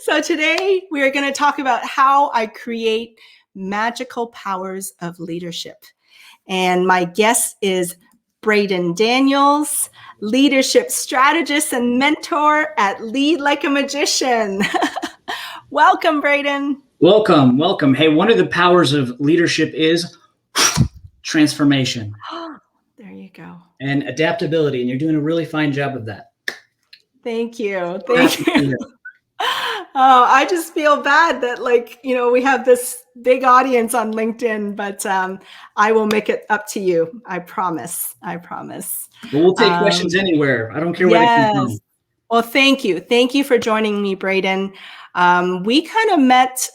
So today we are going to talk about how I create magical powers of leadership. And my guest is Braden Daniels, leadership strategist and mentor at Lead Like a Magician. Welcome, Braden. Welcome. Hey, one of the powers of leadership is transformation. There you go. And adaptability, and you're doing a really fine job of that. Thank you. Oh, I just feel bad that we have this big audience on LinkedIn, but I will make it up to you. I promise. But we'll take questions anywhere. I don't care where they come from. Well, thank you. Thank you for joining me, Braden. We kind of met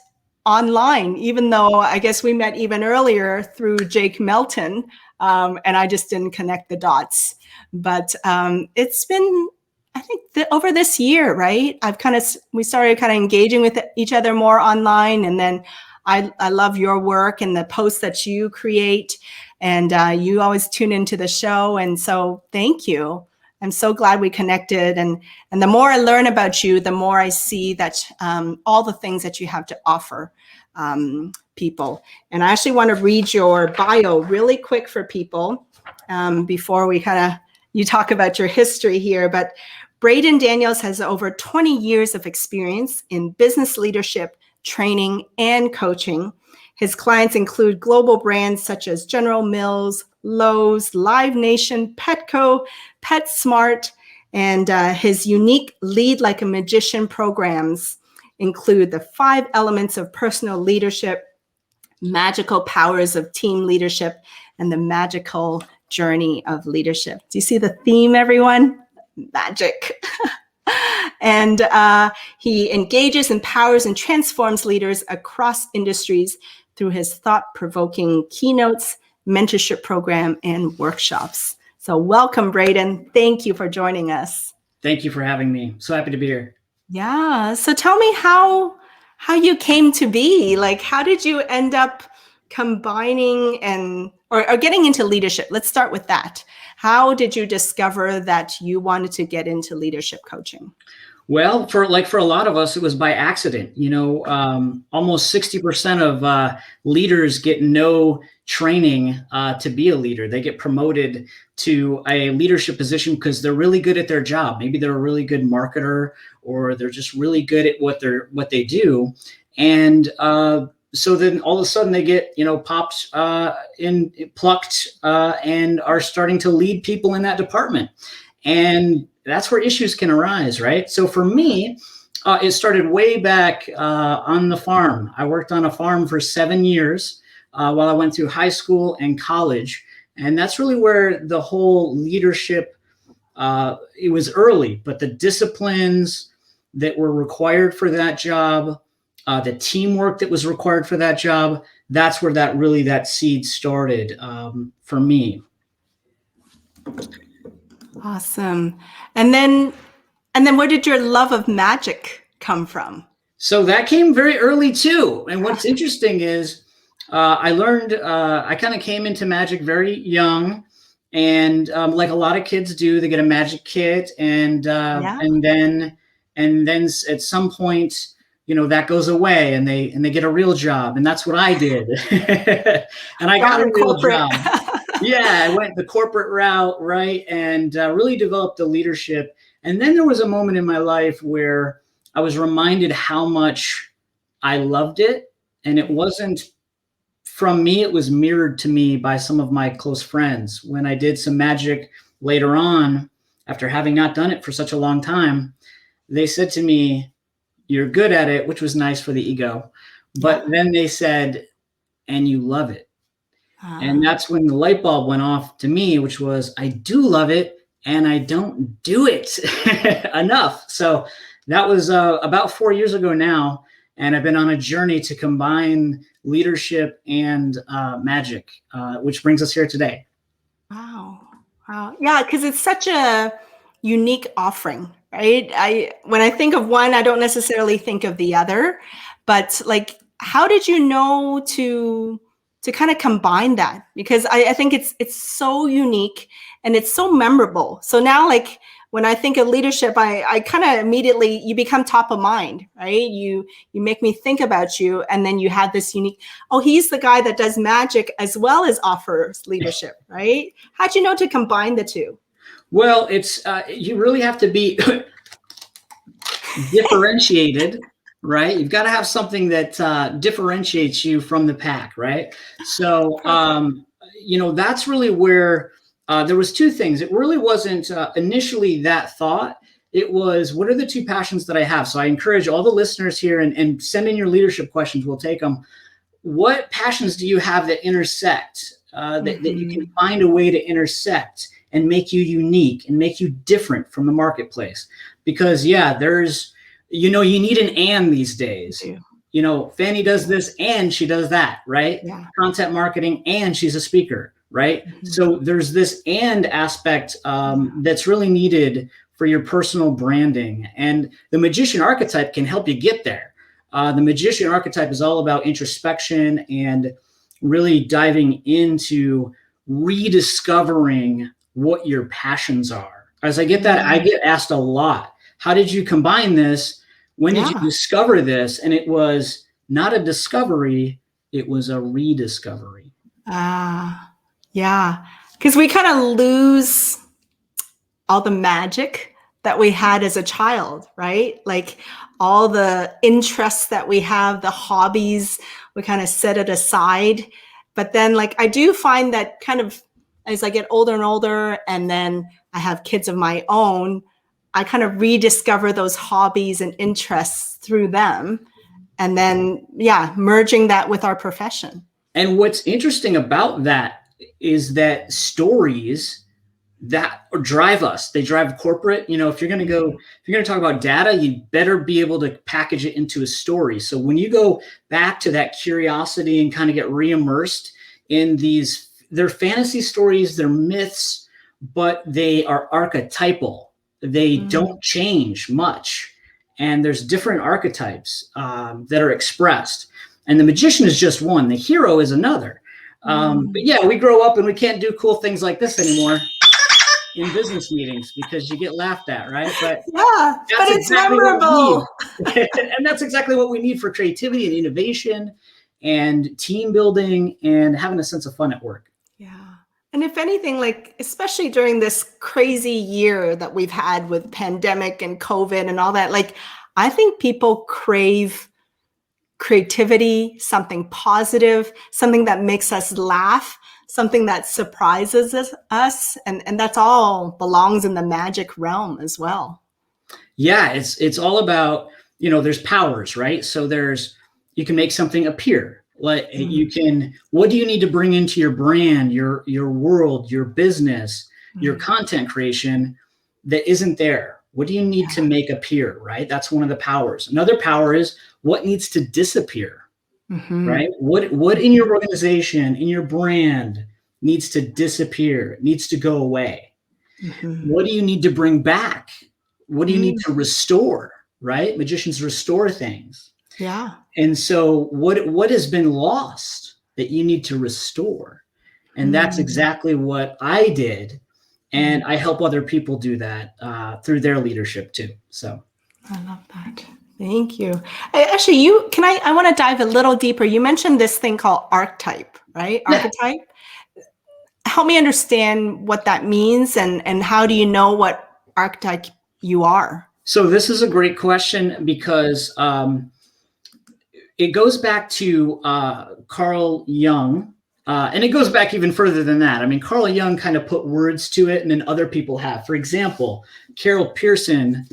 online, even though I guess we met even earlier through Jake Melton, and I just didn't connect the dots. But it's been, I think, over this year, right? We started kind of engaging with each other more online, and then I love your work and the posts that you create, and you always tune into the show, and so thank you. I'm so glad we connected, and the more I learn about you, the more I see that all the things that you have to offer people. And I actually want to read your bio really quick for people before you talk about your history here. But Braden Daniels has over 20 years of experience in business leadership, training, and coaching. His clients include global brands such as General Mills, Lowe's, Live Nation, Petco, PetSmart, and his unique Lead Like a Magician programs include the 5 elements of personal leadership, magical powers of team leadership, and the magical journey of leadership. Do you see the theme, everyone? Magic. And he engages, empowers, and transforms leaders across industries through his thought-provoking keynotes, mentorship program, and workshops. So welcome, Braden. Thank you for joining us. Thank you for having me. So happy to be here. Yeah. So tell me how you came to be. Like, how did you end up combining or getting into leadership? Let's start with that. How did you discover that you wanted to get into leadership coaching? Well, for a lot of us, it was by accident. Almost 60% of leaders get no training to be a leader. They get promoted to a leadership position because they're really good at their job. Maybe they're a really good marketer, or they're just really good at what they do. And so then all of a sudden they get, plucked and are starting to lead people in that department. And that's where issues can arise, right? So for me, it started way back on the farm. I worked on a farm for 7 years while I went through high school and college. And that's really where the whole leadership, it was early, but the disciplines that were required for that job, the teamwork that was required for that job, that's where that seed started for me. Awesome. And then where did your love of magic come from? So that came very early too. And what's interesting is I learned, I kind of came into magic very young, and like a lot of kids do, they get a magic kit, and then at some point, that goes away, and they get a real job, and that's what I did. And I got a real job. Yeah, I went the corporate route, right, and really developed the leadership. And then there was a moment in my life where I was reminded how much I loved it. And it wasn't from me, it was mirrored to me by some of my close friends. When I did some magic later on, after having not done it for such a long time, they said to me, "You're good at it," which was nice for the ego. But then they said, "And you love it." And that's when the light bulb went off to me, which was, I do love it, and I don't do it enough. So that was about 4 years ago now. And I've been on a journey to combine leadership and magic, which brings us here today. Wow. Yeah, because it's such a unique offering, right? When I think of one, I don't necessarily think of the other. But how did you know to kind of combine that? Because I think it's so unique and it's so memorable. So now, when I think of leadership, I kind of immediately, you become top of mind, right? You make me think about you, and then you have this unique, oh, he's the guy that does magic as well as offers leadership, right? How'd you know to combine the two? Well, it's you really have to be differentiated, right? You've got to have something that differentiates you from the pack, right? So, that's really where there was two things. It really wasn't initially that thought. It was, what are the two passions that I have? So I encourage all the listeners here, and send in your leadership questions. We'll take them. What passions do you have that intersect, that you can find a way to intersect and make you unique and make you different from the marketplace? Because there's, you need an and these days. Fanny does this and she does that, right? Yeah. Content marketing and she's a speaker, right? So there's this and aspect that's really needed for your personal branding. And the magician archetype can help you get there. The magician archetype is all about introspection and really diving into rediscovering what your passions are. As I get that, I get asked a lot, how did you combine this? When did you discover this? And it was not a discovery, it was a rediscovery. Yeah. Because we kind of lose all the magic that we had as a child, right? Like all the interests that we have, the hobbies, we kind of set it aside. But then I do find that kind of as I get older and older, and then I have kids of my own, I kind of rediscover those hobbies and interests through them. And then, merging that with our profession. And what's interesting about that is that stories that drive us, they drive corporate. If you're going to talk about data, you better be able to package it into a story. So when you go back to that curiosity and kind of get re-immersed in they're fantasy stories, they're myths, but they are archetypal. They don't change much. And there's different archetypes that are expressed. And the magician is just one. The hero is another. But we grow up and we can't do cool things like this anymore in business meetings because you get laughed at, right? But it's memorable. And that's exactly what we need for creativity and innovation and team building and having a sense of fun at work. Yeah. And if anything, especially during this crazy year that we've had with pandemic and COVID and all that, I think people crave creativity, something positive, something that makes us laugh, something that surprises us. And that's all belongs in the magic realm as well. Yeah, it's all about, there's powers, right? So you can make something appear. What do you need to bring into your brand, your world, your business, your content creation that isn't there? What do you need to make appear, right? That's one of the powers. Another power is what needs to disappear, right? What in your organization, in your brand needs to disappear, needs to go away? What do you need to bring back? What do you need to restore, right? Magicians restore things. Yeah. And so what has been lost that you need to restore? And that's exactly what I did. And I help other people do that through their leadership too. So I love that. Thank you. Actually, I want to dive a little deeper. You mentioned this thing called archetype, right? Yeah. Archetype. Help me understand what that means and how do you know what archetype you are? So this is a great question because it goes back to Carl Jung, and it goes back even further than that. I mean, Carl Jung kind of put words to it, and then other people have. For example, Carol Pearson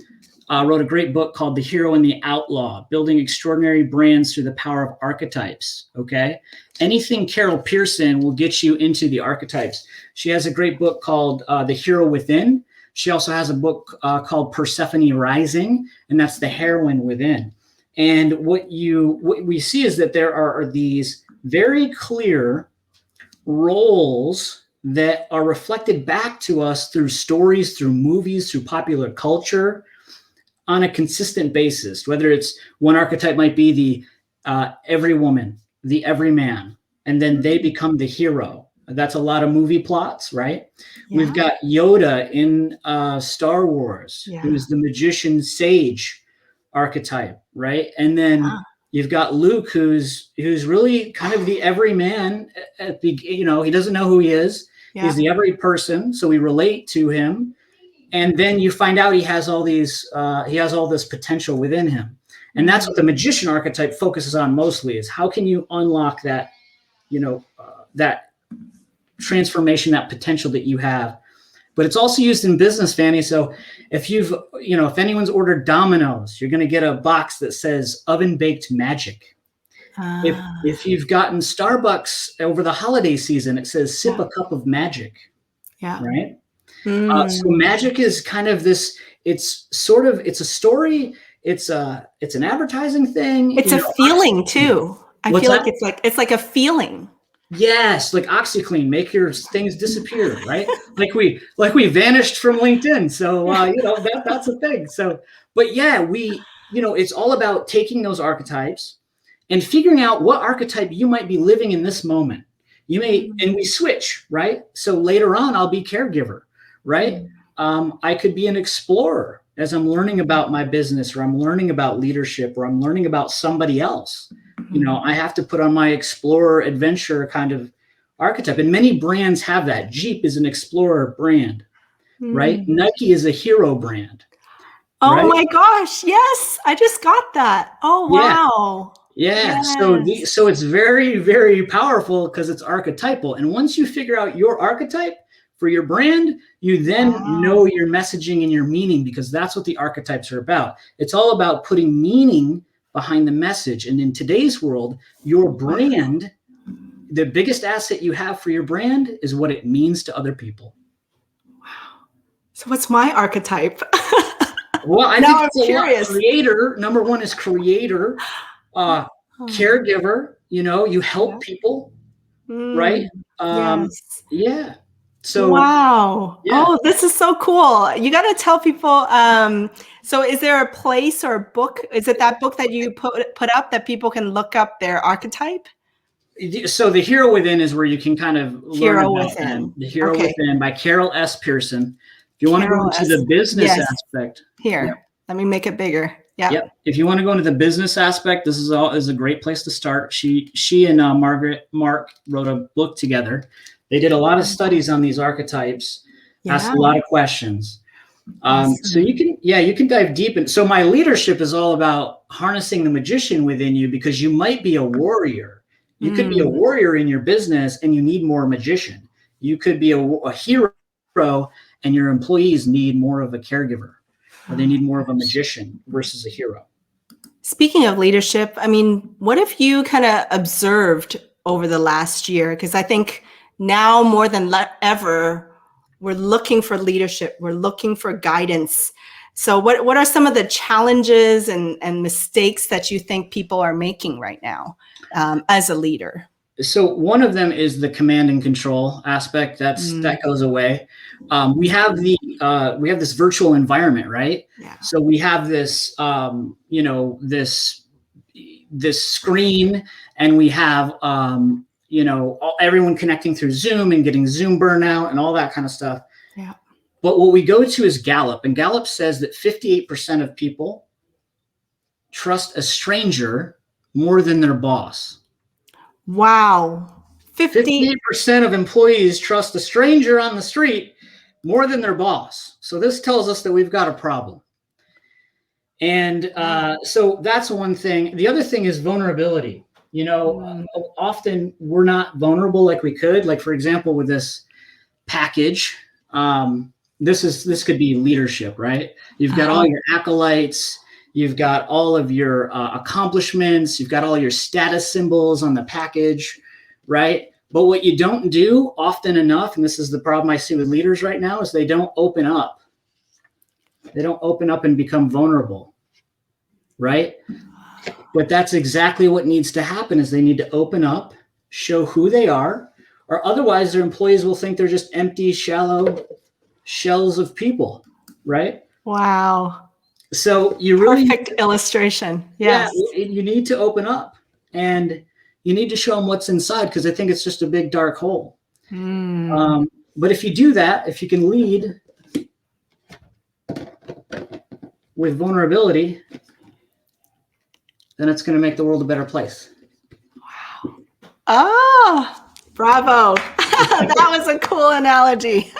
wrote a great book called The Hero and the Outlaw, Building Extraordinary Brands Through the Power of Archetypes, okay? Anything Carol Pearson will get you into the archetypes. She has a great book called The Hero Within. She also has a book called Persephone Rising, and that's the heroine within. And what we see is that there are these very clear roles that are reflected back to us through stories, through movies, through popular culture on a consistent basis, whether it's one archetype might be the every woman, the every man, and then they become the hero. That's a lot of movie plots, right? Yeah. We've got Yoda in Star Wars, Yeah. who's the magician sage archetype, right? And then you've got Luke, who's really kind of the everyman. At the, he doesn't know who he is. Yeah. He's the every person, so we relate to him. And then you find out he has all this potential within him. And that's what the magician archetype focuses on mostly, is how can you unlock that, that transformation, that potential that you have. But it's also used in business, Fanny. So if if anyone's ordered Domino's, you're going to get a box that says oven baked magic. If you've gotten Starbucks over the holiday season, it says sip a cup of magic. Yeah. Right. So magic is kind of this. It's a story. It's an advertising thing. It's a feeling too. I feel like it's like a feeling. Yes, like OxyClean, make your things disappear, right? like we vanished from LinkedIn. So that's a thing. So, but yeah, it's all about taking those archetypes and figuring out what archetype you might be living in this moment. And we switch, right? So later on, I'll be caregiver, right? I could be an explorer as I'm learning about my business, or I'm learning about leadership, or I'm learning about somebody else. I have to put on my explorer adventure kind of archetype. And many brands have that. Jeep is an explorer brand, right? Nike is a hero brand. Oh right? My gosh. Yes. I just got that. Oh, wow. Yeah. Yes. So it's very, very powerful because it's archetypal. And once you figure out your archetype for your brand, you then know your messaging and your meaning, because that's what the archetypes are about. It's all about putting meaning behind the message. And in today's world, your brand, the biggest asset you have for your brand is what it means to other people. Wow. So what's my archetype? Well, I think it's curious. Creator. Number one is creator, caregiver, you help people, right? Yes. Yeah. So wow. Yeah. Oh, this is so cool. You got to tell people. So is there a place or a book? Is it that book that you put up that people can look up their archetype? So the Hero Within is where you can kind of Hero Within. The Hero Within by Carol S. Pearson. If you want to go into the business aspect. Here, let me make it bigger. Yeah. Yep. If you want to go into the business aspect, this is a great place to start. She and Mark wrote a book together. They did a lot of studies on these archetypes, asked a lot of questions. So you can dive deep in. So my leadership is all about harnessing the magician within you, because you might be a warrior. You could be a warrior in your business and you need more magician. You could be a hero and your employees need more of a caregiver, or they need more of a magician versus a hero. Speaking of leadership, I mean, what have you kind of observed over the last year? Because I think now more than ever, we're looking for leadership. We're looking for guidance. So what are some of the challenges and mistakes that you think people are making right now as a leader? So one of them is the command and control aspect. That goes away. We have this virtual environment, right? Yeah. So we have this, this screen, and we have, everyone connecting through Zoom and getting Zoom burnout and all that kind of stuff. Yeah. But what we go to is Gallup, and Gallup says that 58% of people trust a stranger more than their boss. Wow. 58% of employees trust a stranger on the street more than their boss. So this tells us that we've got a problem. And so that's one thing. The other thing is vulnerability. Often we're not vulnerable like we could. Like, for example, with this package, this could be leadership, right? You've got all your acolytes. You've got all of your accomplishments. You've got all your status symbols on the package, right? But what you don't do often enough, and this is the problem I see with leaders right now, is they don't open up. They don't open up and become vulnerable, right? But that's exactly what needs to happen, is they need to open up, show who they are, or otherwise their employees will think they're just empty, shallow shells of people, right? Wow. So you really perfect illustration. Yes. Yeah, you need to open up, and you need to show them what's inside, because I think it's just a big dark hole. But if you do that, if you can lead with vulnerability, then it's going to make the world a better place. Wow. Oh, bravo. That was a cool analogy.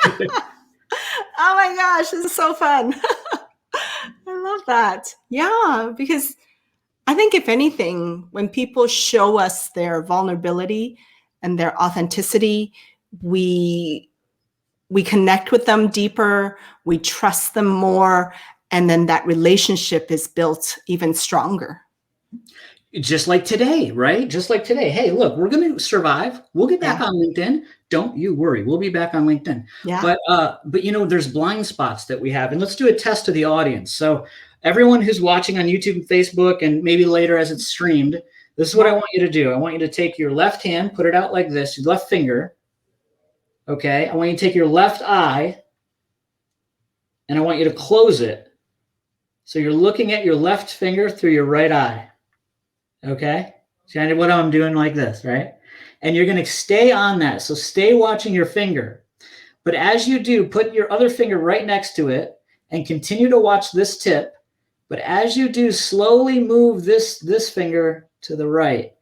Oh my gosh, this is so fun. I love that. Yeah, because I think if anything, when people show us their vulnerability and their authenticity, we connect with them deeper, we trust them more, and then that relationship is built even stronger. Just like today, right? Just like today. Hey, look, we're going to survive. We'll get back on LinkedIn. Don't you worry. We'll be back on LinkedIn. Yeah. But you know, there's blind spots that we have, and let's do a test to the audience. So everyone who's watching on YouTube and Facebook, and maybe later as it's streamed, this is what I want you to do. I want you to take your left hand, put it out like this, your left finger. Okay. I want you to take your left eye, and I want you to close it. So you're looking at your left finger through your right eye. Okay. See what I'm doing like this, right? And you're going to stay on that. So stay watching your finger. But as you do, put your other finger right next to it and continue to watch this tip. But as you do, slowly move this finger to the right.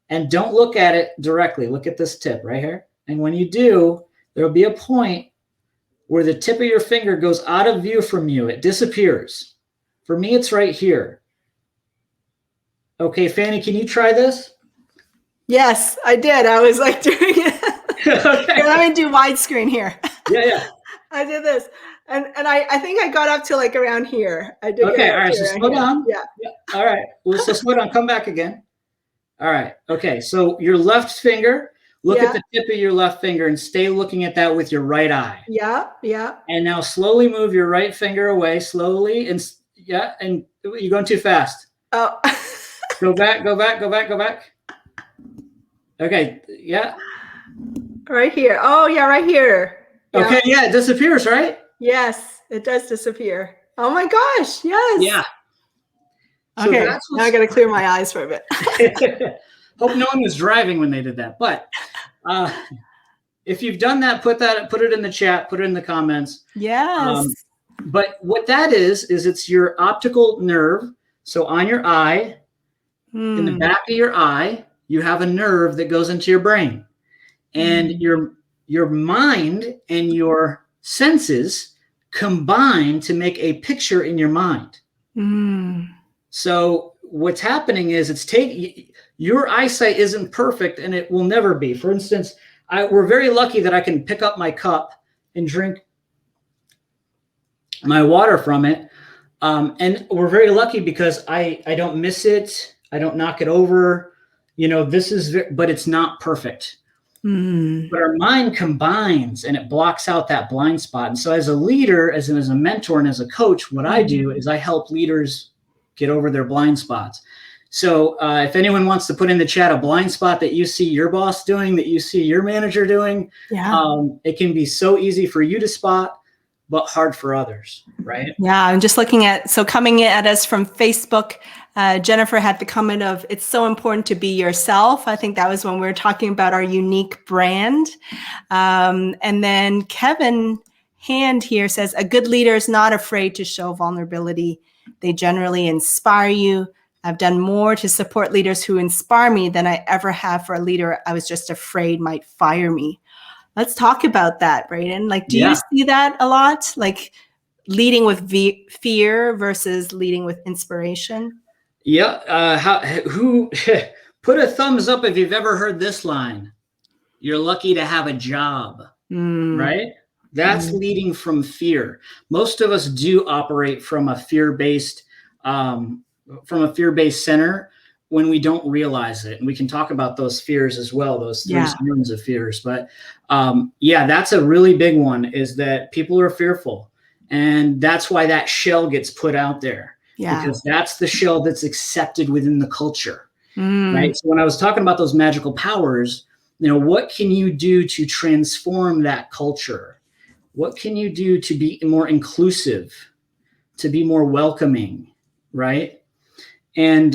And don't look at it directly. Look at this tip right here. And when you do, there'll be a point where the tip of your finger goes out of view from you. It disappears. For me, it's right here. Okay, Fanny, can you try this? Yes, I did. I was like doing it. Okay. Here, let me do widescreen here. Yeah. I did this. And I think I got up to like around here. I did. Okay, all right, so slow down. Yeah. All right. Well, so slow down. Come back again. All right. Okay, so your left finger, look at the tip of your left finger and stay looking at that with your right eye. Yeah. And now slowly move your right finger away, slowly. And you're going too fast. Oh. Go back. Okay, yeah. Right here. Oh, yeah, right here. Yeah. Okay, yeah, it disappears, right? Yes, it does disappear. Oh my gosh, yes. Yeah. Okay, so now I got to clear my eyes for a bit. Hope no one was driving when they did that. But if you've done that, put it in the chat, put it in the comments. Yes. But what that is it's your optical nerve. So on your eye, in the back of your eye, you have a nerve that goes into your brain. And your mind and your senses combine to make a picture in your mind. So what's happening is your eyesight isn't perfect, and it will never be. For instance, we're very lucky that I can pick up my cup and drink my water from it. And we're very lucky because I don't miss it. I don't knock it over. You know, but it's not perfect. But our mind combines and it blocks out that blind spot. And so as a leader, as a mentor, and as a coach, what I do is I help leaders get over their blind spots. So if anyone wants to put in the chat a blind spot that you see your boss doing, that you see your manager doing, it can be so easy for you to spot, but hard for others, right? Yeah, I'm just looking at, so coming at us from Facebook, Jennifer had the comment of, it's so important to be yourself. I think that was when we were talking about our unique brand. And then Kevin Hand here says, a good leader is not afraid to show vulnerability. They generally inspire you. I've done more to support leaders who inspire me than I ever have for a leader I was just afraid might fire me. Let's talk about that, Braden. Like, do you see that a lot? Like leading with fear versus leading with inspiration? Yeah. Who put a thumbs up if you've ever heard this line? You're lucky to have a job, right? That's leading from fear. Most of us do operate from a fear-based center when we don't realize it. And we can talk about those fears as well, those three storms of fears. But that's a really big one, is that people are fearful. And that's why that shell gets put out there. Yeah. Because that's the shell that's accepted within the culture. Right. So when I was talking about those magical powers, what can you do to transform that culture? What can you do to be more inclusive, to be more welcoming? Right. And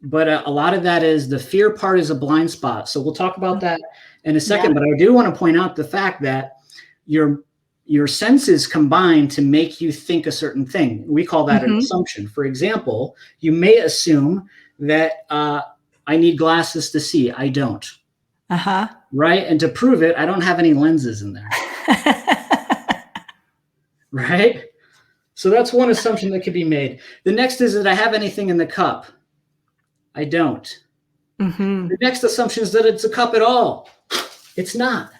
but a lot of that is the fear part is a blind spot. So we'll talk about that in a second. Yeah. But I do want to point out the fact that your senses combine to make you think a certain thing. We call that an assumption. For example, you may assume that I need glasses to see. I don't. Right? And to prove it, I don't have any lenses in there. Right? So that's one assumption that could be made. The next is that I have anything in the cup. I don't. The next assumption is that it's a cup at all. It's not.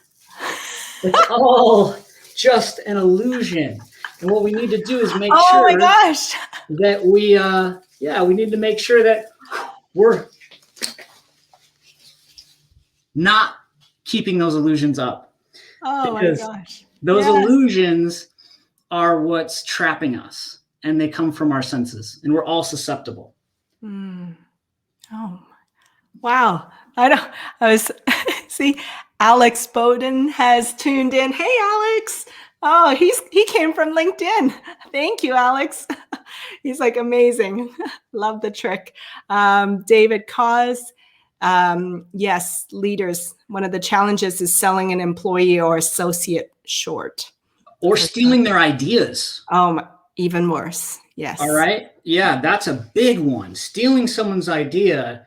It's all just an illusion. And what we need to do is make sure that we need to make sure that we're not keeping those illusions up. Because those illusions are what's trapping us, and they come from our senses, and we're all susceptible. Oh, wow. See, Alex Bowden has tuned in. Hey, Alex. Oh, he came from LinkedIn. Thank you, Alex. He's like amazing. Love the trick. David Cause. Yes, leaders. One of the challenges is selling an employee or associate short. Or stealing their ideas. Even worse. Yes. All right. Yeah, that's a big one. Stealing someone's idea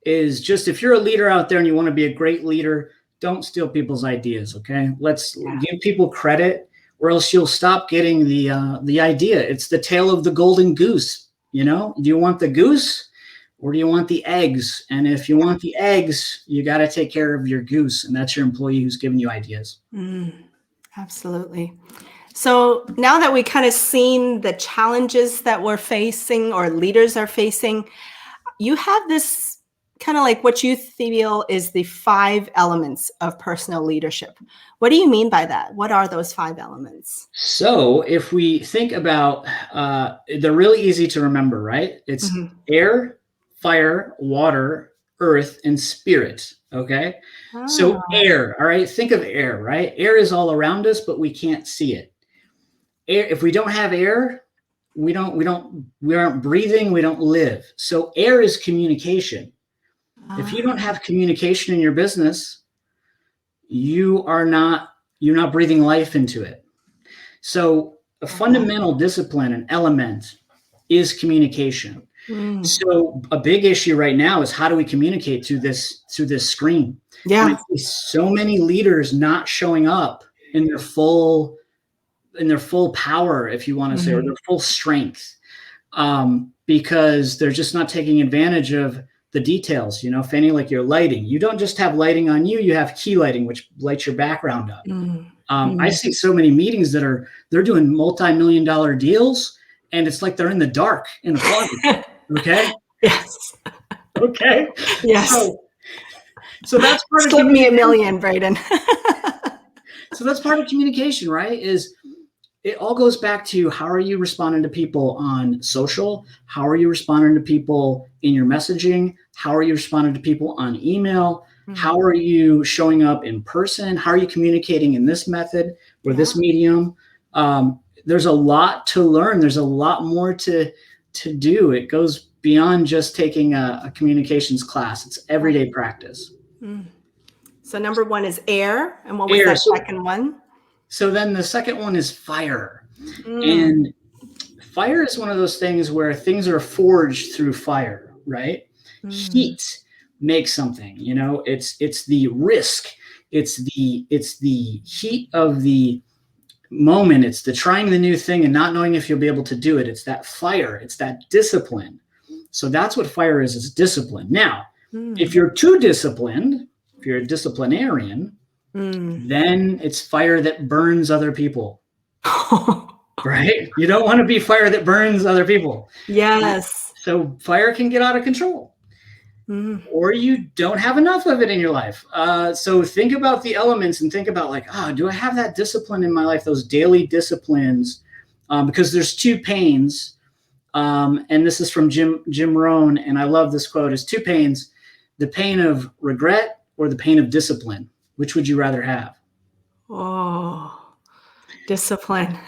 is just, if you're a leader out there and you want to be a great leader, don't steal people's ideas. Okay. Let's give people credit, or else you'll stop getting the idea. It's the tale of the golden goose. You know, do you want the goose or do you want the eggs? And if you want the eggs, you got to take care of your goose. And that's your employee who's giving you ideas. Absolutely. So now that we kind of seen the challenges that we're facing or leaders are facing, you have this kind of like what you feel is the 5 elements of personal leadership. What do you mean by that? What are those 5 elements? So if we think about, they're really easy to remember, right? It's air, fire, water, earth, and spirit. Okay. So air, all right. Think of air, right? Air is all around us, but we can't see it. Air, if we don't have air, we aren't breathing, we don't live. So air is communication. If you don't have communication in your business, you're not breathing life into it. So a fundamental discipline, an element, is communication. So a big issue right now is, how do we communicate through this screen? Yeah. And I see so many leaders not showing up in their full power, if you want to say, or their full strength, because they're just not taking advantage of the details. You know, Fanny, like your lighting, you don't just have lighting on you, you have key lighting, which lights your background up. I see so many meetings that they're doing multi-million-dollar deals, and it's like they're in the dark in the closet. Okay. Yes. Okay. Yes. So that's part of Slip me $1 million, Braden. So that's part of communication, right? Is it all goes back to, how are you responding to people on social? How are you responding to people in your messaging? How are you responding to people on email? How are you showing up in person? How are you communicating in this method or this medium? There's a lot to learn. There's a lot more to do. It goes beyond just taking a communications class. It's everyday practice. So number 1 is air. And what was that second one? So then the second one is fire. And fire is one of those things where things are forged through fire, right? Heat makes something, you know, it's the risk. It's the heat of the moment. It's the trying the new thing and not knowing if you'll be able to do it. It's that fire. It's that discipline. So that's what fire is discipline. Now, if you're too disciplined, if you're a disciplinarian, then it's fire that burns other people. Right? You don't want to be fire that burns other people. Yes. So fire can get out of control. Or you don't have enough of it in your life. So think about the elements and think about, like, do I have that discipline in my life, those daily disciplines? Because there's 2 pains. And this is from Jim Rohn. And I love this quote. It's 2 pains: the pain of regret or the pain of discipline. Which would you rather have? Oh, discipline.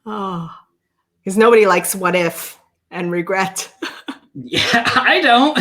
Because nobody likes what if and regret. Yeah, I don't.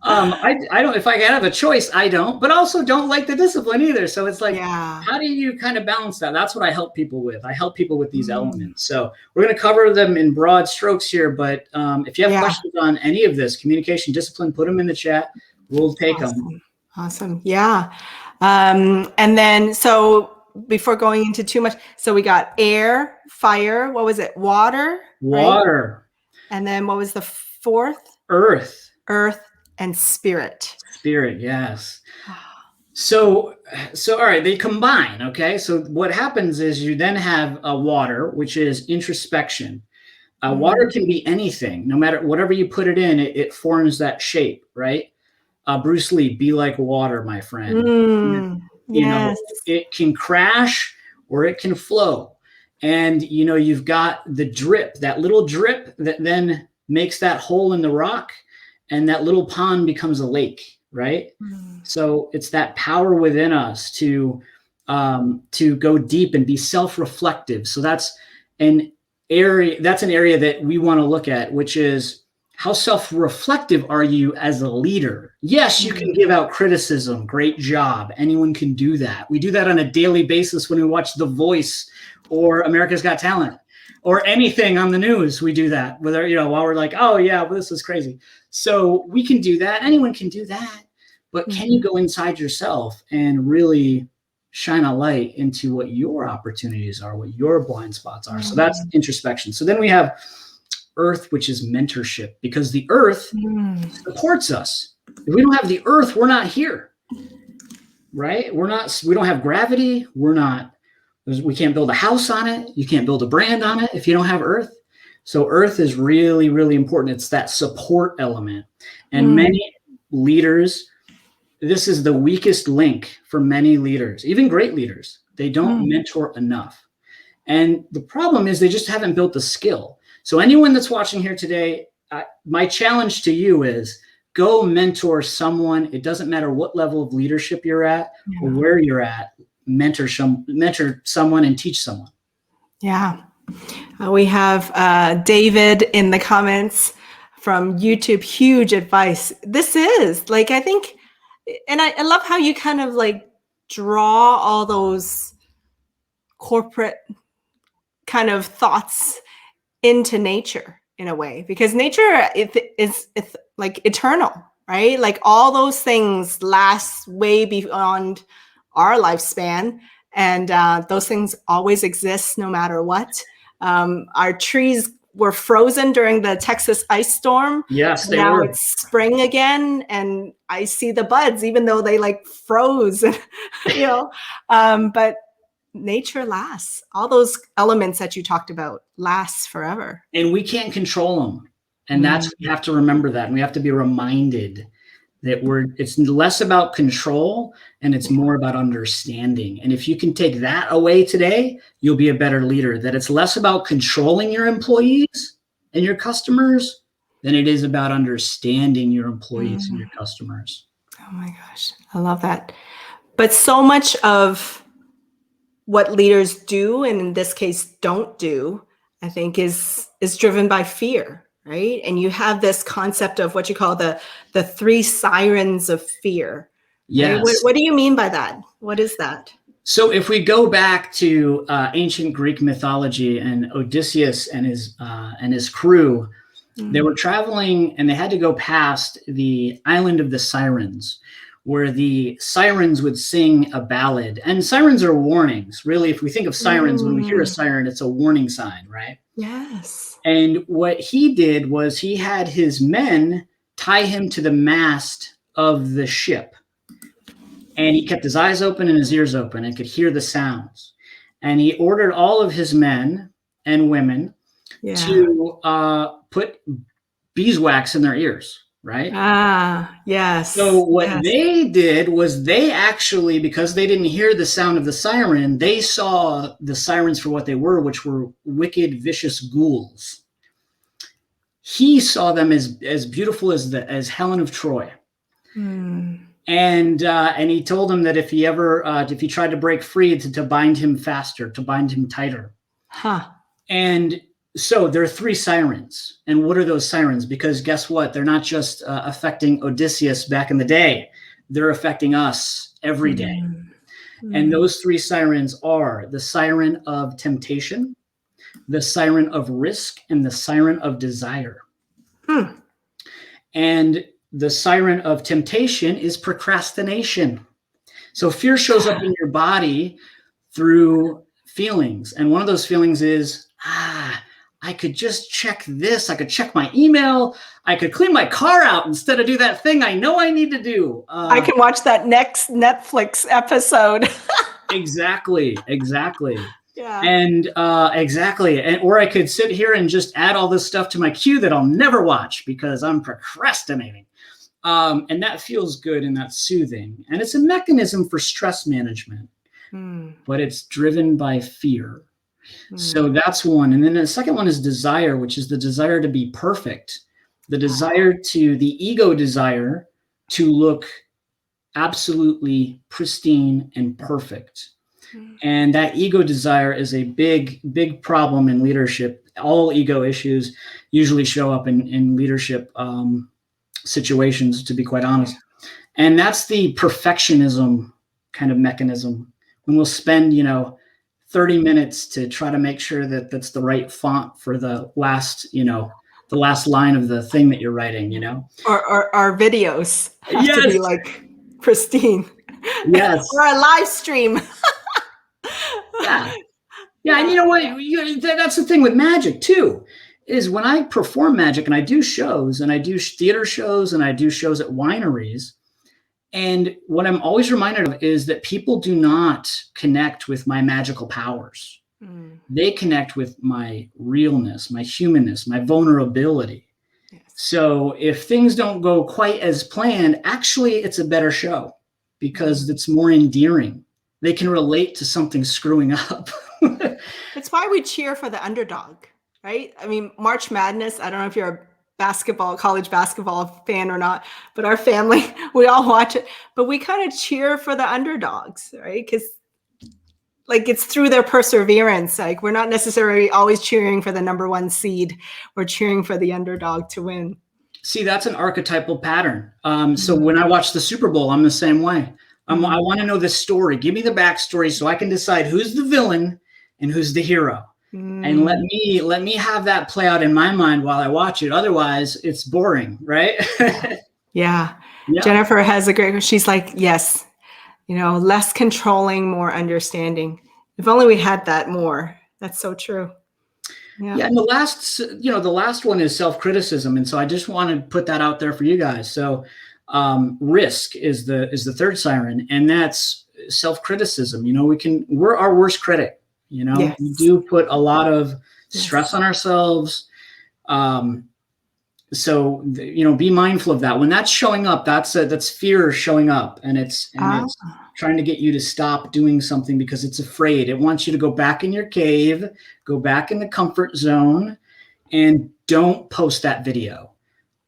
I don't, if I have a choice, I don't, but also don't like the discipline either. So it's like, Yeah. how do you kind of balance that? That's what I help people with. I help people with these Mm. elements. So we're going to cover them in broad strokes here, but if you have Yeah. questions on any of this, communication, discipline, put them in the chat. We'll take them. Awesome. Awesome. Yeah. And then, so before going into too much, so we got air, fire, what was it? Water, right? Water, And then what was the fourth? earth, Earth and spirit. spirit. Yes. So all right, they combine. Okay. So what happens is you then have a water, which is introspection. Water can be anything, no matter whatever you put it in, it forms that shape, right? Bruce Lee, be like water, my friend. You know, Yes. it can crash or it can flow. And, you know, you've got the drip, that little drip that then makes that hole in the rock, and that little pond becomes a lake, right? So it's that power within us to go deep and be self-reflective. So that's an area that we want to look at, which is, how self-reflective are you as a leader? Yes, you can give out criticism. Great job. Anyone can do that. We do that on a daily basis when we watch The Voice or America's Got Talent or anything on the news. We do that, whether, you know, while we're like, oh yeah, well, this is crazy. So we can do that. Anyone can do that. But can you go inside yourself and really shine a light into what your opportunities are, what your blind spots are? So that's introspection. So then we have earth, which is mentorship, because the earth supports us. If we don't have the earth, we're not here, right? We don't have gravity. We can't build a house on it. You can't build a brand on it if you don't have earth. So earth is really, really important. It's that support element. And many leaders, this is the weakest link for many leaders, even great leaders. They don't mentor enough. And the problem is they just haven't built the skill. So anyone that's watching here today, my challenge to you is go mentor someone. It doesn't matter what level of leadership you're at or where you're at. Mentor someone and teach someone. Yeah. We have David in the comments from YouTube. Huge advice. This is like, I think, and I love how you kind of like draw all those corporate kind of thoughts into nature in a way, because nature is like eternal, right? Like all those things last way beyond our lifespan, and those things always exist no matter what. Our trees were frozen during the Texas ice storm. Yes, they now were. It's spring again, and I see the buds, even though they like froze, you know. But nature lasts. All those elements that you talked about last forever. And we can't control them. And that's, we have to remember that. And we have to be reminded that it's less about control and it's more about understanding. And if you can take that away today, you'll be a better leader. That it's less about controlling your employees and your customers than it is about understanding your employees and your customers. Oh my gosh, I love that. But so much of what leaders do, and in this case don't do, I think is driven by fear, right? And you have this concept of what you call the three sirens of fear. Yes. Right? What do you mean by that? What is that? So if we go back to ancient Greek mythology and Odysseus and his crew, they were traveling and they had to go past the island of the Sirens, where the sirens would sing a ballad. And sirens are warnings. Really, if we think of sirens, when we hear a siren, it's a warning sign, right? Yes. And what he did was he had his men tie him to the mast of the ship. And he kept his eyes open and his ears open and could hear the sounds. And he ordered all of his men and women to put beeswax in their ears, right? Ah, yes. So what they did was they actually, because they didn't hear the sound of the siren, they saw the sirens for what they were, which were wicked, vicious ghouls. He saw them as beautiful as Helen of Troy. And he told them that if he tried to break free, to bind him faster, to bind him tighter. Huh. And So there are three sirens. And what are those sirens? Because guess what? They're not just affecting Odysseus back in the day. They're affecting us every day. And those three sirens are the siren of temptation, the siren of risk, and the siren of desire. And the siren of temptation is procrastination. So fear shows up in your body through feelings. And one of those feelings is, I could just check this. I could check my email. I could clean my car out instead of do that thing I know I need to do. I can watch that next Netflix episode. Exactly. Yeah. And exactly. And or I could sit here and just add all this stuff to my queue that I'll never watch because I'm procrastinating. And that feels good and that's soothing. And it's a mechanism for stress management, but it's driven by fear. So that's one. And then the second one is desire, which is the desire to be perfect, the ego desire to look absolutely pristine and perfect. And that ego desire is a big, big problem in leadership. All ego issues usually show up in leadership situations, to be quite honest. And that's the perfectionism kind of mechanism. When we'll spend, 30 minutes to try to make sure that that's the right font for the last line of the thing that you're writing, Or our videos have to be like pristine. Yes. Or a live stream. Yeah. And you know what? That's the thing with magic too, is when I perform magic and I do shows and I do theater shows and I do shows at wineries. And what I'm always reminded of is that people do not connect with my magical powers. They connect with my realness, my humanness, my vulnerability. Yes. So if things don't go quite as planned, actually it's a better show because it's more endearing. They can relate to something screwing up. It's why we cheer for the underdog, right? I mean, March Madness, I don't know if you're a college basketball fan or not, but our family, we all watch it, but we kind of cheer for the underdogs, right? Because it's through their perseverance. Like we're not necessarily always cheering for the number one seed. We're cheering for the underdog to win. See, that's an archetypal pattern. So when I watch the Super Bowl, I'm the same way. I want to know the story. Give me the backstory so I can decide who's the villain and who's the hero. And let me have that play out in my mind while I watch it. Otherwise, it's boring, right? Yeah. Jennifer has she's like, yes, less controlling, more understanding. If only we had that more. That's so true. Yeah. And the last one is self-criticism. And so I just want to put that out there for you guys. So risk is the third siren, and that's self-criticism. We're our worst critic. Yes. We do put a lot of stress on ourselves. So be mindful of that. When that's showing up, that's fear showing up, and it's trying to get you to stop doing something because it's afraid. It wants you to go back in your cave, go back in the comfort zone, and don't post that video.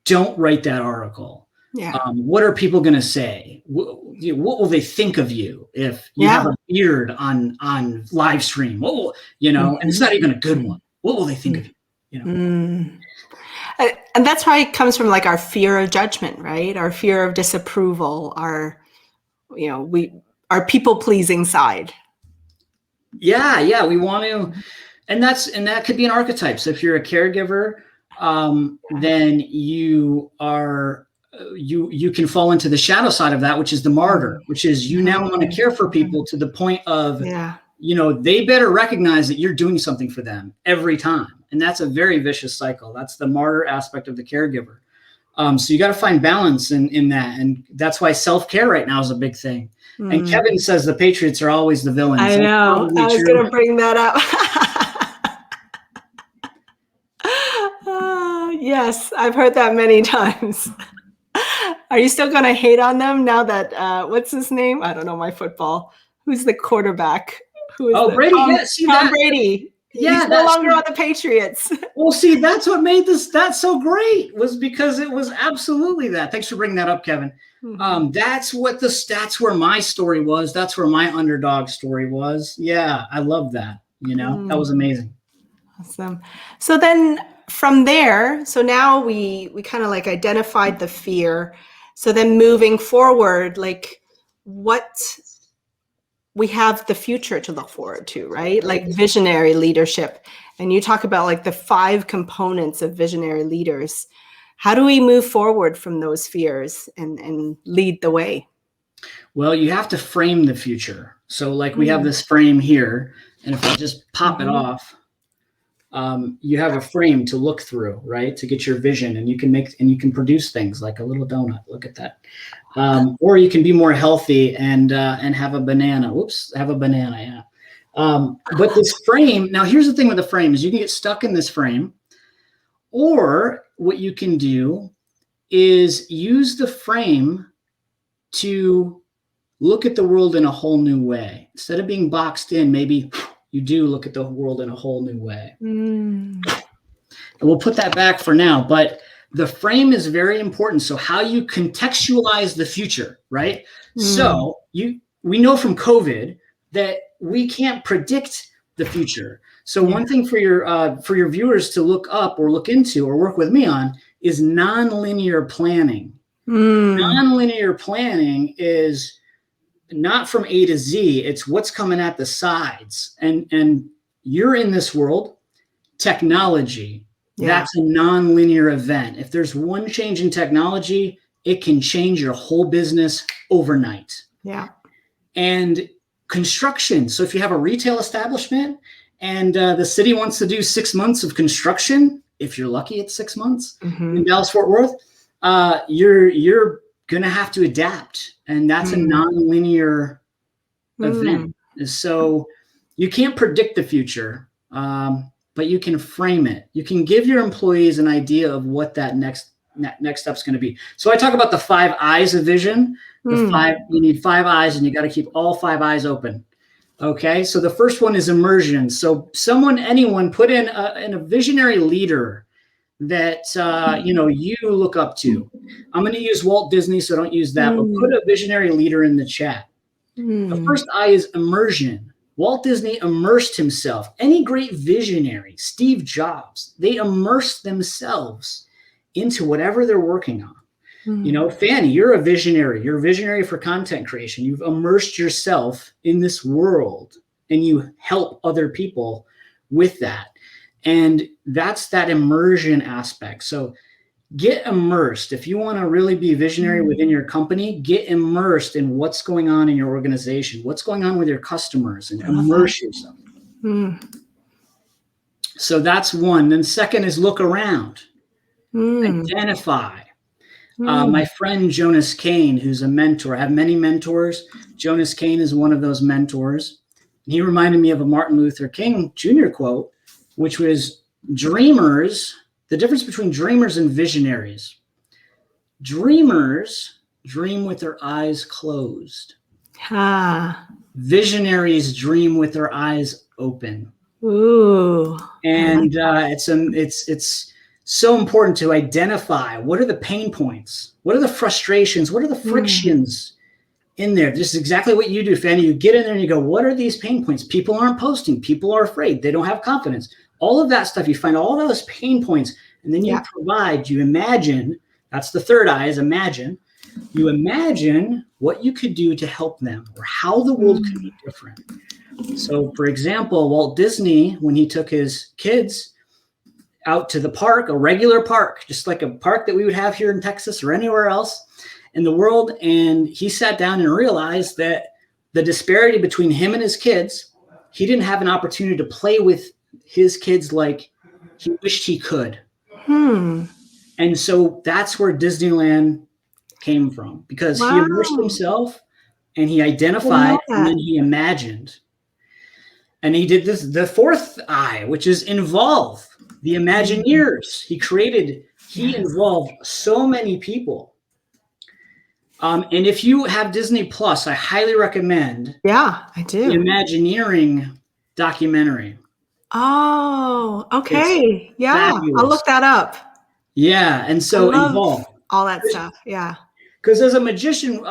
Don't write that article. Yeah. What are people going to say? What will they think of you if you have a beard on live stream? And it's not even a good one. What will they think of you? And that's why it comes from our fear of judgment, right? Our fear of disapproval, our people pleasing side. Yeah. We want to, and that could be an archetype. So if you're a caregiver, then you are. You can fall into the shadow side of that, which is the martyr, which is you now want to care for people to the point of, they better recognize that you're doing something for them every time. And that's a very vicious cycle. That's the martyr aspect of the caregiver. So you got to find balance in that. And that's why self-care right now is a big thing. And Kevin says the Patriots are always the villains. I know. I was going to bring that up. Yes, I've heard that many times. Are you still going to hate on them now that, what's his name? I don't know my football. Who's the quarterback? Brady. Tom Brady. Yeah. He's no longer on the Patriots. Well, see, that's what made this stat so great was because it was absolutely that. Thanks for bringing that up, Kevin. That's where my story was. That's where my underdog story was. Yeah, I love that. That was amazing. Awesome. So then from there, so now we kind of like identified the fear. So then moving forward, like what we have the future to look forward to, right? Like visionary leadership. And you talk about like the 5 components of visionary leaders. How do we move forward from those fears and lead the way? Well, you have to frame the future. So like we have this frame here, and if I just pop it off, you have a frame to look through, right? To get your vision, and you can produce things like a little donut. Look at that. Or you can be more healthy and have a banana. Whoops, have a banana, yeah. But this frame, now here's the thing with the frame is you can get stuck in this frame, or what you can do is use the frame to look at the world in a whole new way. Instead of being boxed in, maybe you do look at the world in a whole new way. And we'll put that back for now, but the frame is very important. So how you contextualize the future, right? So we know from COVID that we can't predict the future. So one thing for your viewers to look up or look into or work with me on is nonlinear planning. Nonlinear planning is not from A to Z. It's what's coming at the sides. And you're in this world, technology. That's a nonlinear event. If there's one change in technology, it can change your whole business overnight. Yeah. And construction. So if you have a retail establishment and the city wants to do 6 months of construction, if you're lucky, it's 6 months in Dallas-Fort Worth, you're going to have to adapt. And that's a nonlinear event. So you can't predict the future. But you can frame it. You can give your employees an idea of what that next step's going to be. So I talk about the 5 eyes of vision. You need 5 eyes, and you got to keep all 5 eyes open. Okay. So the first one is immersion. So anyone put in a visionary leader that, you look up to. I'm going to use Walt Disney, so don't use that, but put a visionary leader in the chat. The first I is immersion. Walt Disney immersed himself. Any great visionary, Steve Jobs, they immerse themselves into whatever they're working on. Fanny, you're a visionary. You're a visionary for content creation. You've immersed yourself in this world, and you help other people with that. And that's that immersion aspect. So get immersed. If you want to really be visionary within your company, get immersed in what's going on in your organization, what's going on with your customers, and immerse yourself. So that's one. Then second is look around, identify. My friend Jonas Kane, who's a mentor, I have many mentors. Jonas Kane is one of those mentors. He reminded me of a Martin Luther King Jr. quote, which was dreamers. The difference between dreamers and visionaries. Dreamers dream with their eyes closed. Visionaries dream with their eyes open. And it's so important to identify what are the pain points, what are the frustrations, what are the frictions in there. This is exactly what you do, Fanny. You get in there and you go, what are these pain points? People aren't posting. People are afraid. They don't have confidence. All of that stuff, you find all those pain points, and then you you imagine, that's the third eye is imagine. You imagine what you could do to help them or how the world could be different. So, for example, Walt Disney, when he took his kids out to the park, a regular park, just like a park that we would have here in Texas or anywhere else in the world, and he sat down and realized that the disparity between him and his kids, he didn't have an opportunity to play with his kids like he wished he could. And so that's where Disneyland came from, because he immersed himself and he identified and then he imagined. And he did this, the fourth eye, which is involve the Imagineers. He involved so many people. And if you have Disney Plus, I highly recommend. Yeah, I do. The Imagineering documentary. Oh, okay. I'll look that up. Yeah, and so involve all that stuff. Yeah, because as a magician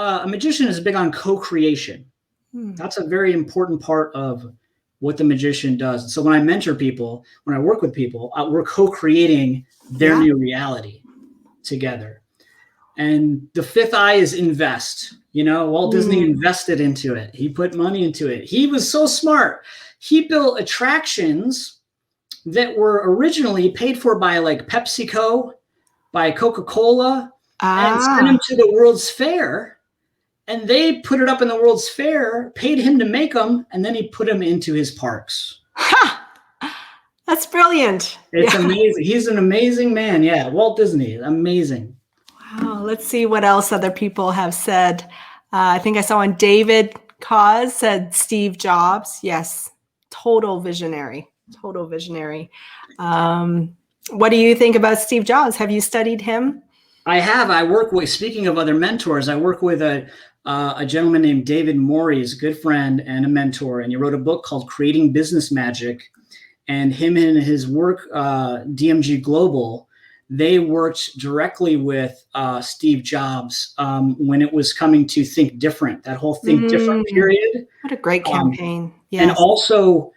is big on co-creation. That's a very important part of what the magician does. So when I mentor people, when I work with people, we're co-creating their new reality together. And the fifth I is invest. Walt Disney invested into it. He put money into it. He was so smart. He built attractions that were originally paid for by like PepsiCo, by Coca-Cola, and sent them to the World's Fair. And they put it up in the World's Fair, paid him to make them, and then he put them into his parks. That's brilliant. It's amazing. He's an amazing man. Yeah, Walt Disney, amazing. Wow. Let's see what else other people have said. I think I saw one. David Cause said Steve Jobs. Yes, total visionary. Total visionary. What do you think about Steve Jobs? Have you studied him? I have. I work with, speaking of other mentors, I work with a gentleman named David Morey, is a good friend and a mentor, and he wrote a book called Creating Business Magic. And him and his work, DMG Global, they worked directly with Steve Jobs when it was coming to Think Different, that whole Think Different period. What a great campaign. Yes. And also,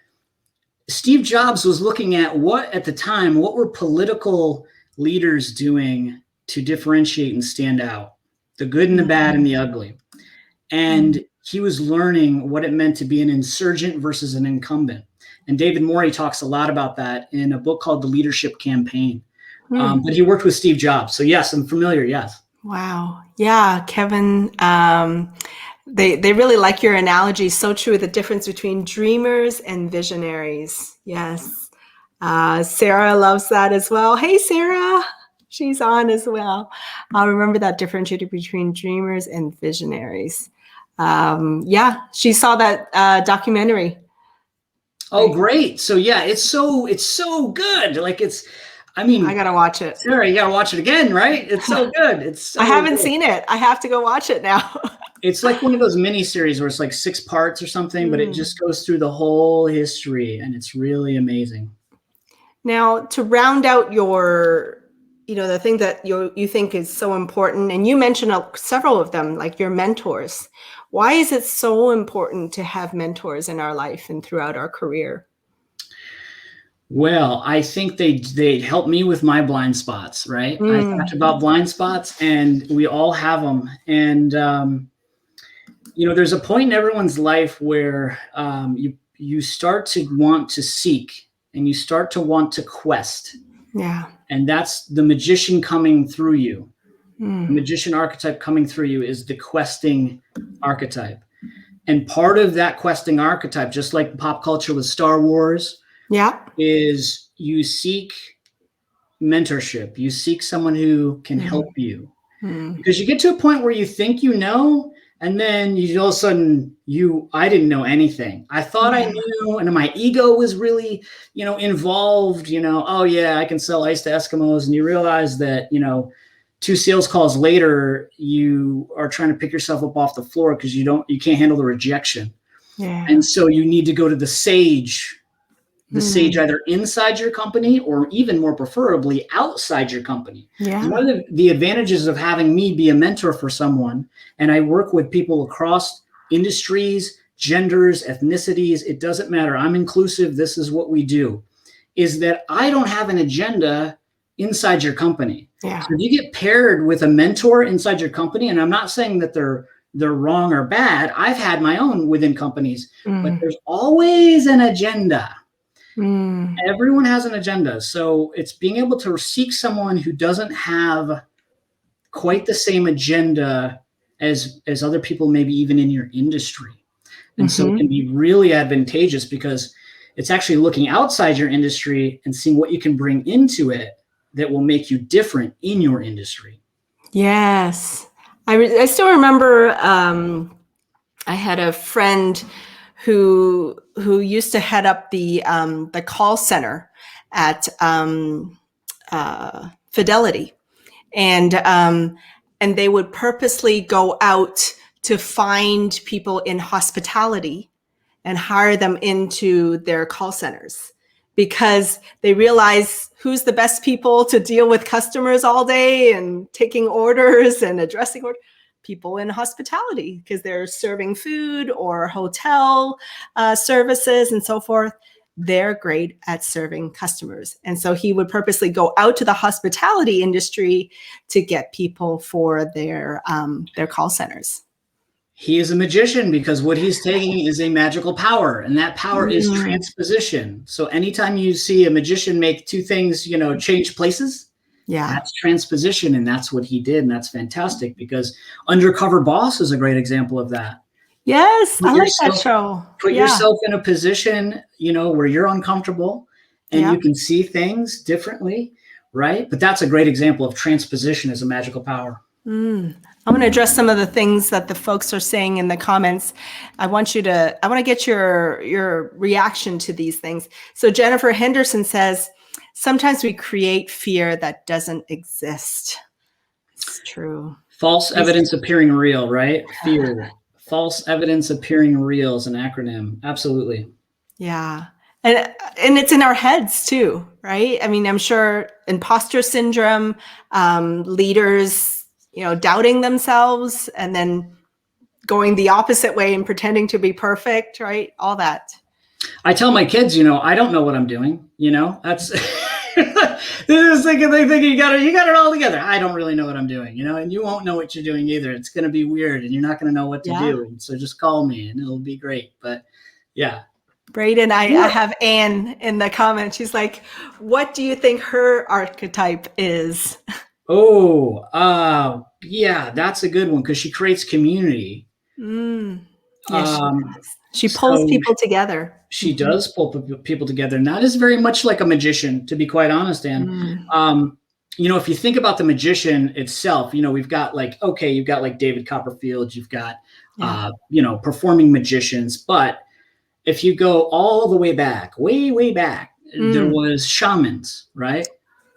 Steve Jobs was looking at at the time, what were political leaders doing to differentiate and stand out, the good and the bad and the ugly. And he was learning what it meant to be an insurgent versus an incumbent. And David Morey talks a lot about that in a book called The Leadership Campaign. But he worked with Steve Jobs. So yes, I'm familiar. Yes. Wow. Yeah, Kevin. They really like your analogy. So true. The difference between dreamers and visionaries. Yes. Sarah loves that as well. Hey, Sarah. She's on as well. I'll remember that differentiating between dreamers and visionaries. Yeah, she saw that documentary. Oh, great. So yeah, it's so good. Like I gotta watch it. Sarah, you gotta watch it again, right? It's so good. I haven't seen it. I have to go watch it now. It's like one of those mini series where it's like 6 parts or something, but it just goes through the whole history, and it's really amazing. Now, to round out your, the thing that you think is so important, and you mentioned several of them, like your mentors. Why is it so important to have mentors in our life and throughout our career? Well, I think they help me with my blind spots, right? I talked about blind spots, and we all have them. And, there's a point in everyone's life where you start to want to seek, and you start to want to quest. Yeah. And that's the magician coming through you. The magician archetype coming through you is the questing archetype. And part of that questing archetype, just like pop culture with Star Wars, is you seek mentorship. You seek someone who can help you. Because you get to a point where you think you know, and then all of a sudden I didn't know anything. I thought I knew, and my ego was really, involved, oh yeah, I can sell ice to Eskimos. And you realize that, 2 sales calls later, you are trying to pick yourself up off the floor because you can't handle the rejection. Yeah. And so you need to go to the sage either inside your company or even more preferably outside your company. Yeah. One of the advantages of having me be a mentor for someone, and I work with people across industries, genders, ethnicities, it doesn't matter. I'm inclusive. This is what we do, is that I don't have an agenda inside your company. Yeah. So if you get paired with a mentor inside your company, and I'm not saying that they're wrong or bad. I've had my own within companies, but there's always an agenda. Everyone has an agenda. So it's being able to seek someone who doesn't have quite the same agenda as other people, maybe even in your industry. And so it can be really advantageous because it's actually looking outside your industry and seeing what you can bring into it that will make you different in your industry. Yes. I still remember I had a friend who used to head up the call center at Fidelity, and they would purposely go out to find people in hospitality and hire them into their call centers because they realize who's the best people to deal with customers all day and taking orders and addressing orders. people in hospitality because they're serving food or hotel services and so forth. They're great at serving customers. And so he would purposely go out to the hospitality industry to get people for their call centers. He is a magician because what he's taking is a magical power, and that power is transposition. So anytime you see a magician make two things, change places, that's transposition, and that's what he did, and that's fantastic because Undercover Boss is a great example of that. Yes, I like that show. Put yourself in a position, where you're uncomfortable and you can see things differently, right? But that's a great example of transposition as a magical power. I'm going to address some of the things that the folks are saying in the comments. I want to get your reaction to these things. So Jennifer Henderson says, sometimes we create fear that doesn't exist. It's true. False evidence appearing real, right? Fear. False evidence appearing real is an acronym. Absolutely. Yeah. And it's in our heads too, right? I mean, I'm sure imposter syndrome, leaders, doubting themselves and then going the opposite way and pretending to be perfect, right? All that. I tell my kids, I don't know what I'm doing. That's they're thinking you got it all together. I don't really know what I'm doing, and you won't know what you're doing either. It's going to be weird and you're not going to know what to do. And so just call me and it'll be great. But yeah. Braden, I have Anne in the comments. She's like, what do you think her archetype is? Oh, yeah, that's a good one because she creates community. She pulls people together. She does pull people together. And that is very much like a magician, to be quite honest, Anne. If you think about the magician itself, we've got you've got David Copperfield, you've got, performing magicians. But if you go all the way back, way back, there was shamans, right?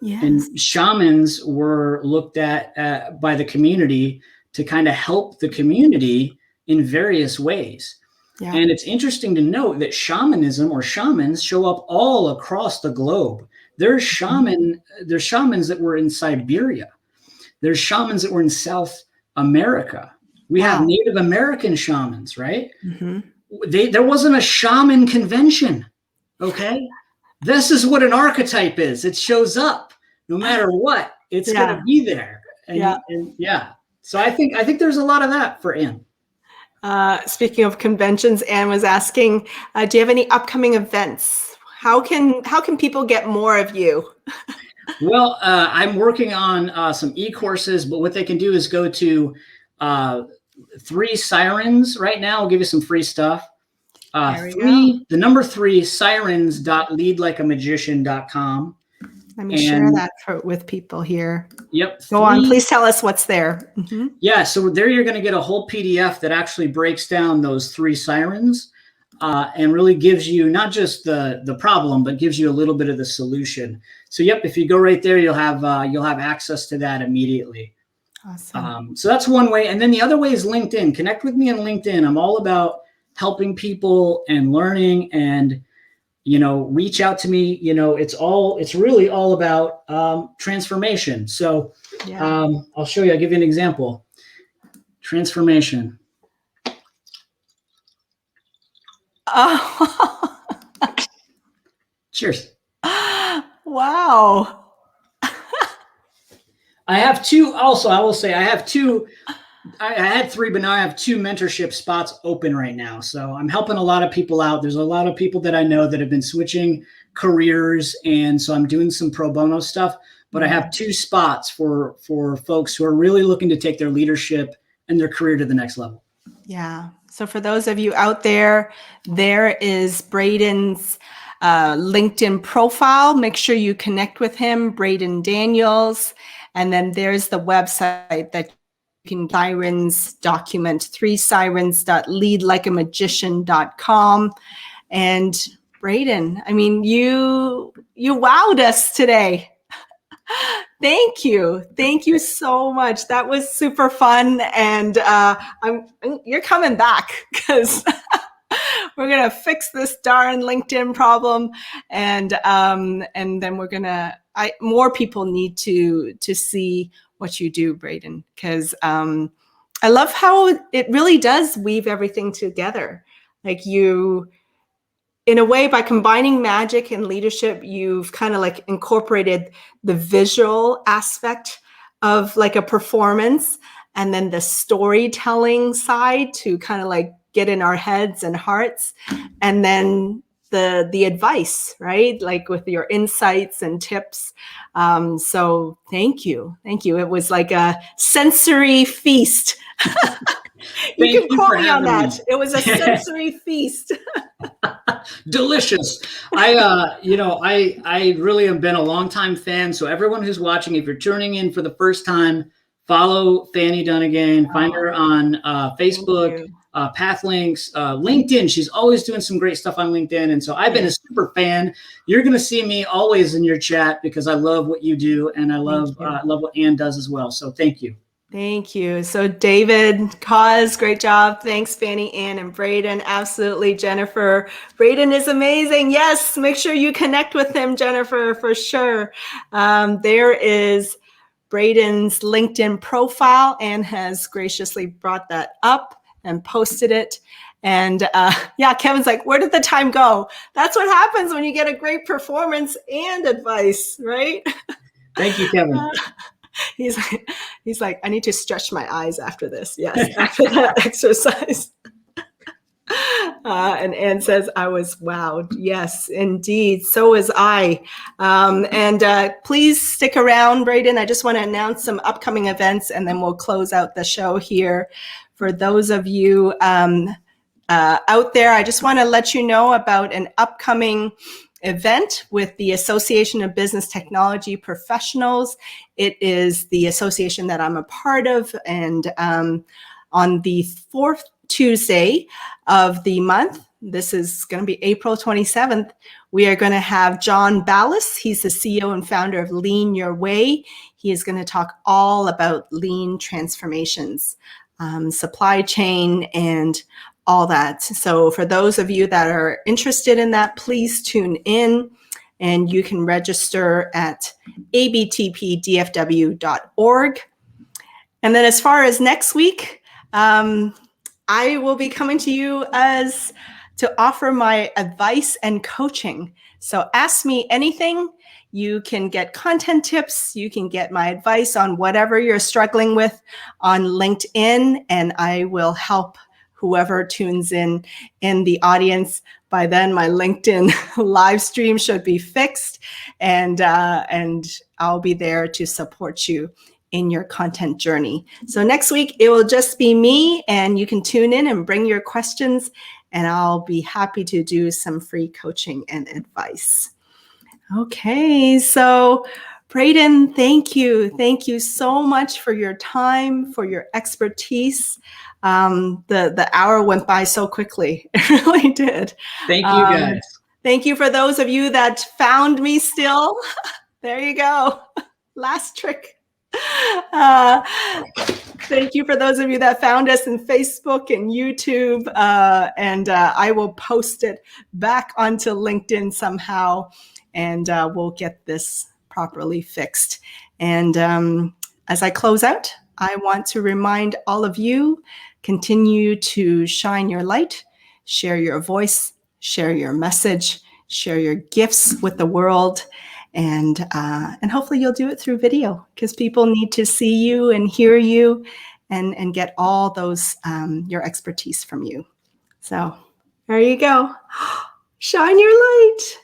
Yes. And shamans were looked at by the community to kind of help the community in various ways. Yeah. And it's interesting to note that shamanism or shamans show up all across the globe. There's shamans that were in Siberia. There's shamans that were in South America. We have Native American shamans, right? There wasn't a shaman convention, okay? This is what an archetype is. It shows up no matter what. It's going to be there. And so I think there's a lot of that for Anne. Speaking of conventions, Anne was asking, do you have any upcoming events? How can people get more of you? Well, I'm working on some e-courses, but what they can do is go to 3 Sirens right now. I'll give you some free stuff. The number 3 sirens.leadlikeamagician.com. Let me share that with people here. Yep. Go on. Please tell us what's there. Yeah. So there you're going to get a whole PDF that actually breaks down those 3 sirens and really gives you not just the problem, but gives you a little bit of the solution. So if you go right there, you'll have access to that immediately. Awesome. So that's one way. And then the other way is LinkedIn. Connect with me on LinkedIn. I'm all about helping people and learning and reach out to me. It's really all about transformation. So I'll show you, I'll give you an example. Transformation. Oh. Cheers. Wow. I have 2. Also, I will say I have 2. I had 3, but now I have 2 mentorship spots open right now. So I'm helping a lot of people out. There's a lot of people that I know that have been switching careers. And so I'm doing some pro bono stuff, but I have 2 spots for folks who are really looking to take their leadership and their career to the next level. Yeah. So for those of you out there, there is Braden's LinkedIn profile. Make sure you connect with him, Braden Daniels. And then there's the website that Sirens document, 3sirens.leadlikeamagician.com. And Braden, I mean, you wowed us today. Thank you. Thank you so much. That was super fun. And you're coming back because we're going to fix this darn LinkedIn problem. And then we're going to, more people need to see what you do, Braden, because I love how it really does weave everything together. Like you, in a way, by combining magic and leadership, you've kind of like incorporated the visual aspect of like a performance, and then the storytelling side to kind of like get in our heads and hearts, and then the advice, right? Like with your insights and tips. So thank you. It was like a sensory feast. You Thank can you quote for me on having that. me. It was a sensory feast. Delicious. I really have been a longtime fan. So everyone who's watching, if you're tuning in for the first time, follow Fanny Dunagan. Find her on Facebook, Pathlinks, LinkedIn. She's always doing some great stuff on LinkedIn. And so I've been a super fan. You're going to see me always in your chat because I love what you do, and I love what Ann does as well. So thank you. Thank you. So David, Cause, great job. Thanks, Fanny, Ann, and Braden. Absolutely, Jennifer. Braden is amazing. Yes, make sure you connect with him, Jennifer, for sure. There is Braden's LinkedIn profile. Ann has graciously brought that up and posted it. And yeah, Kevin's like, where did the time go? That's what happens when you get a great performance and advice, right? Thank you, Kevin. He's like, I need to stretch my eyes after this. Yes, after that exercise. And Anne says, I was wowed. Yes, indeed. So was I. And please stick around, Braden. I just want to announce some upcoming events, and then we'll close out the show here. For those of you out there, I just want to let you know about an upcoming event with the Association of Business Technology Professionals. It is the association that I'm a part of, and on the fourth Tuesday of the month, this is going to be April 27th, we are going to have John Ballas. He's the CEO and founder of Lean Your Way. He is going to talk all about lean transformations, supply chain, and all that. So for those of you that are interested in that, please tune in, and you can register at abtpdfw.org. And then as far as next week, I will be coming to you to offer my advice and coaching. So ask me anything. You can get content tips. You can get my advice on whatever you're struggling with on LinkedIn, and I will help whoever tunes in the audience. By then, my LinkedIn live stream should be fixed, and I'll be there to support you in your content journey. So next week, it will just be me, and you can tune in and bring your questions, and I'll be happy to do some free coaching and advice. Okay, so Braden, thank you. Thank you so much for your time, for your expertise. The hour went by so quickly. It really did. Thank you, guys. Thank you for those of you that found me still. There you go. Last trick. Thank you for those of you that found us in Facebook and YouTube. And I will post it back onto LinkedIn somehow, and we'll get this properly fixed. And as I close out, I want to remind all of you, continue to shine your light, share your voice, share your message, share your gifts with the world. And hopefully you'll do it through video, because people need to see you and hear you and get all those, your expertise from you. So there you go. Shine your light.